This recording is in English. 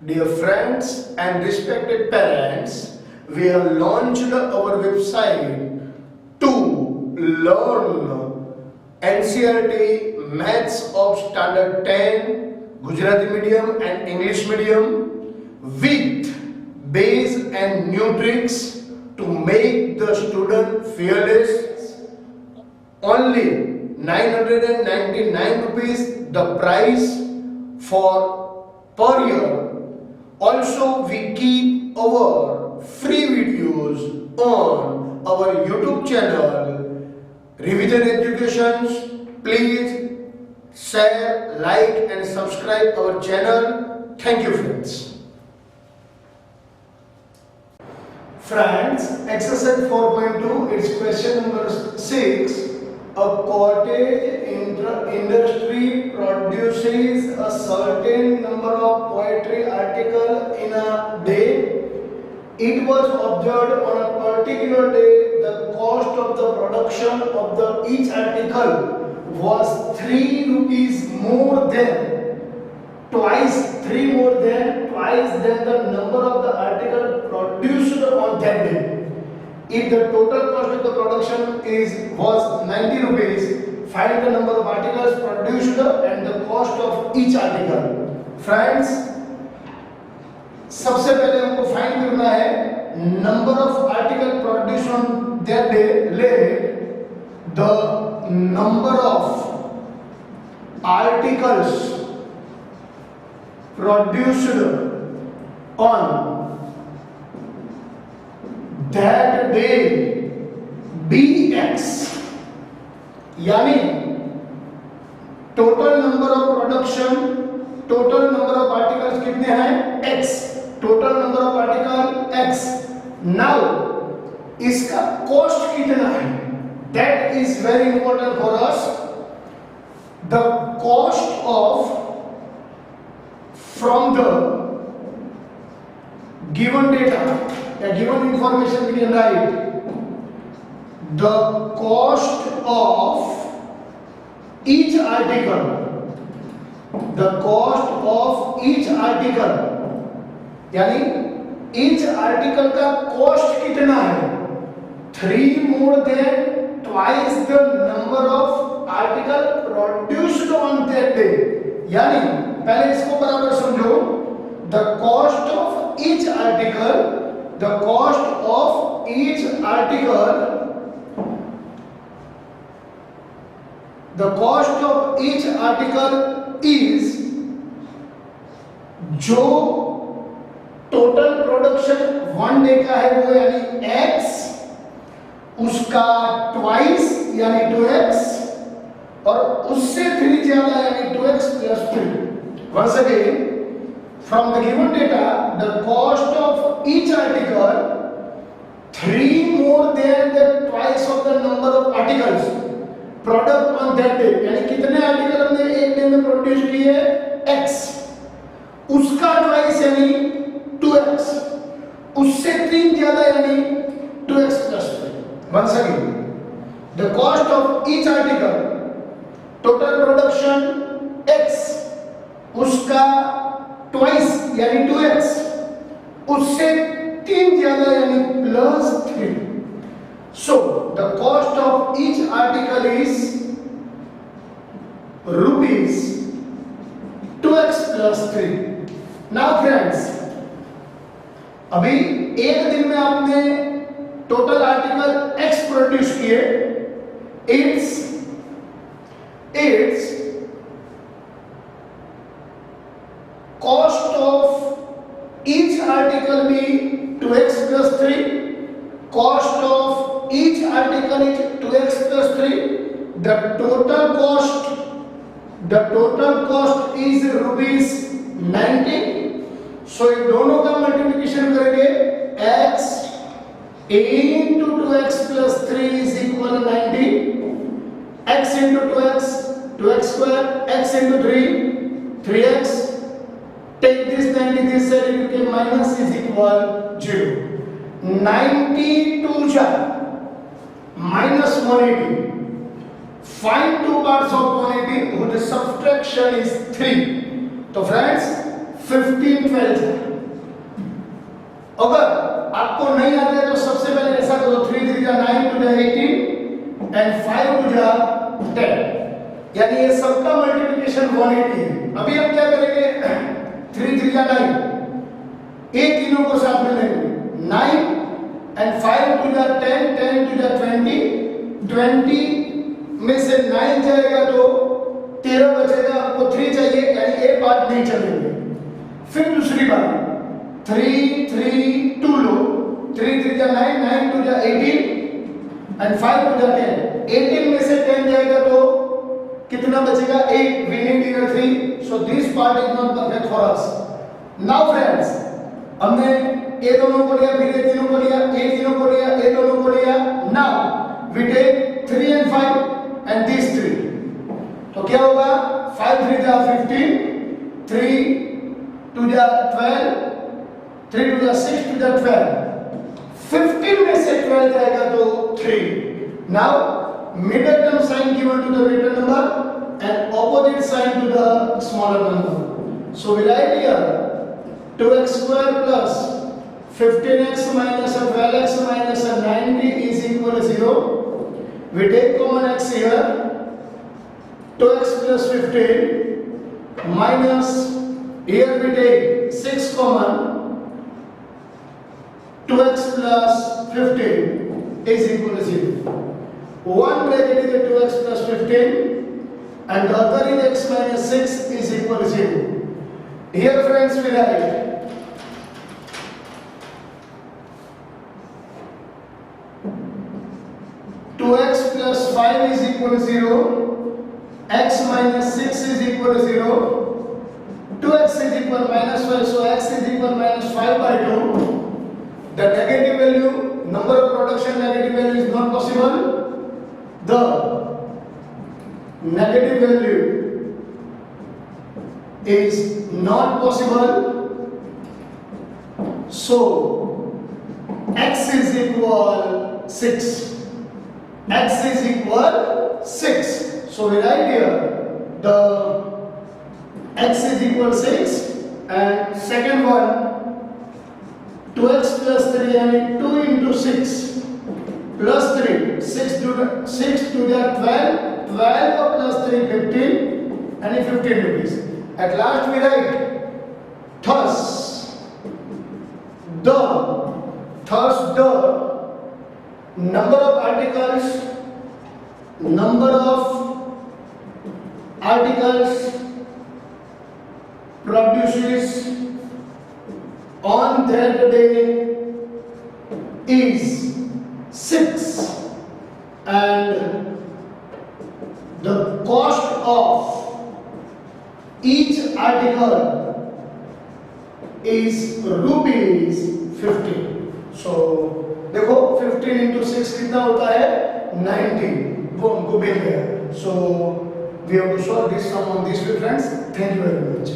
Dear friends and respected parents, we have launched our website to learn NCERT Maths of Standard 10, Gujarati medium and English medium with base and new tricks to make the student fearless. Only 999 rupees the price for per year. Also, we keep our free videos on our YouTube channel, Revision Educations. Please share, like, and subscribe our channel. Thank you, friends. Friends, exercise 4.2, it's question number 6. A cottage industry produces a certain number of poetry articles in a day. It was observed on a particular day the cost of the production of each article was 3 rupees more than twice than the number of the article produced on that day. If the total cost of the production was 90 rupees, find the number of articles produced and the cost of each article. Friends, सबसे पहले हमको find करना है number of article produce on that day. Let the number of articles produced on that day bx, यानी total number of production, total number of articles कितने हैं x, total number of article x. Now इसका cost कितना है, that is very important for us. The cost of from the given data, a given information we can write the cost of each article, the cost of each article, यानी each article का cost कितना है, 3 more than twice the number of article produced on that day. यानी पहले इसको बराबर समझो. The cost of each article, the cost of each article, the cost of each article is जो टोटल प्रोडक्शन वन डे का है वो यानी x, उसका ट्वाइस यानी 2x और उससे 3 ज्यादा यानी 2x plus 3. Once again, from the given data, the cost of each article 3 more than the twice of the number of articles product on that day. यानी कितने आर्टिकल हमने एक डे में प्रोड्यूस किए x, उसका ट्वाइस यानी 2x, उससे 3 ज्यादा यानी 2x plus 3. Once again, the cost of each article, total production x, उसका ट्वाइस यानी 2x, उससे 3 ज्यादा यानी plus 3. So the cost of each article is rupees 2x plus 3. Now friends, अभी एक दिन में आपने टोटल आर्टिकल x प्रोड्यूस किए. It's cost of each article be 2x plus 3, cost of each article is 2x plus 3, the total cost is rupees 90. so ये दोनों का multiplication करेंगे, x into 2x plus 3 is equal to 90, x into 2x, 2x square, x into 3, 3x. Take this 90 this side, it became minus is equal 0. 92 ja minus 180. Find two parts of 180 whose subtraction is 3. तो friends 15 12 है। अगर आपको नहीं आता है तो सबसे पहले ऐसा करो 3 3 जा 9 2 जा 18 एंड 5 2 जा 10, यानी ये सबका मल्टीप्लिकेशन 180 है। अभी हम क्या करेंगे 3 3 जा 9, ये तीनों को साथ में लेंगे 9 एंड 5 2 जा 10 10 2 जा 20 20 में से 9 जाएगा तो 13 बचेगा, आपको 3 चाहिए यानी ये बात नहीं चलेगी। फिर दूसरी बात 3 3 2 लो, 3 3 जा 9 9 2 जा 18 एंड 5 2 जा 10, 18 में से 10 जाएगा तो कितना बचेगा 8, we need here 3, so this part is not perfect for us. Now friends, हमने ए दोनों को लिया, फिर ए तीनों को लिया, ए तीनों को लिया, ए दोनों को लिया। Now we take 3 and 5 and this 3, तो क्या होगा 5 3 जा 15, 3 2 जा 12, 3 2 जा 6 2 जा 12, 15 में से 12 जाएगा तो 3। Now middle term sign given to the greater number and opposite sign to the smaller number. So we write here 2x square plus 15x minus 12x minus 90 is equal to 0. We take common x here, 2x plus 15 minus, here we take 6 common, 2x plus 15 is equal to 0. One bracket is 2x plus 15 and the other is x minus 6 is equal to 0. Here friends we write 2x plus 5 is equal to 0, x minus 6 is equal to 0, 2x is equal to minus 5, so x is equal to minus 5 by 2. The negative value, number of production negative value is not possible. The negative value is not possible, so x is equal 6, x is equal 6, so we write here the x is equal 6 and second one 2x plus 3 and 2 into 6 plus 3, 6 to the 12, 12 plus 3 15 and 15 rupees. At last we write thus the number of articles produces on that day is 6 and the cost of each article is rupees 50. So देखो 15 into 6 कितना होता है 90, वो हमको मिल गया. So we have to solve this sum on this way friends. Thank you very much.